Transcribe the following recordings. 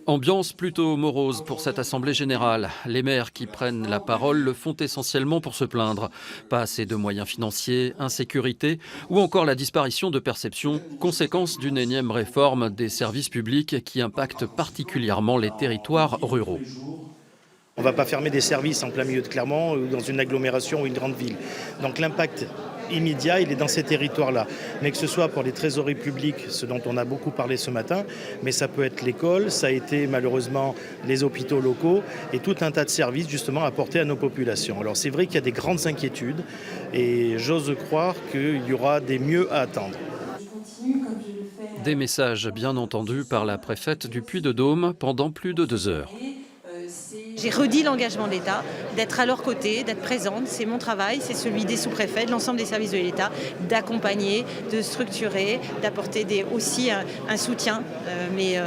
Ambiance plutôt morose pour cette assemblée générale. Les maires qui prennent la parole le font essentiellement pour se plaindre. Pas assez de moyens financiers, insécurité ou encore la disparition de perceptions, conséquence d'une énième réforme des services publics qui impacte particulièrement les territoires ruraux. On ne va pas fermer des services en plein milieu de Clermont ou dans une agglomération ou une grande ville. Donc l'impact immédiat, il est dans ces territoires-là. Mais que ce soit pour les trésoreries publiques, ce dont on a beaucoup parlé ce matin, mais ça peut être l'école, ça a été malheureusement les hôpitaux locaux et tout un tas de services justement apportés à nos populations. Alors c'est vrai qu'il y a des grandes inquiétudes et j'ose croire qu'il y aura des mieux à attendre. Des messages bien entendus par la préfète du Puy-de-Dôme pendant plus de 2 heures. J'ai redit l'engagement de l'État, d'être à leur côté, d'être présente. C'est mon travail, c'est celui des sous-préfets, de l'ensemble des services de l'État, d'accompagner, de structurer, d'apporter aussi un soutien. Mais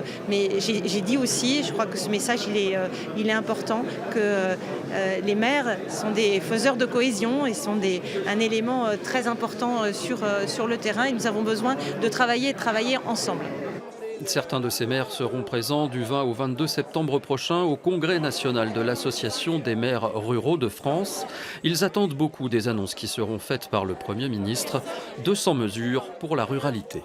j'ai dit aussi, je crois que ce message il est important, que les maires sont des faiseurs de cohésion et sont un élément très important sur le terrain. Et nous avons besoin de travailler ensemble. Certains de ces maires seront présents du 20 au 22 septembre prochain au Congrès national de l'Association des maires ruraux de France. Ils attendent beaucoup des annonces qui seront faites par le Premier ministre, 200 mesures pour la ruralité.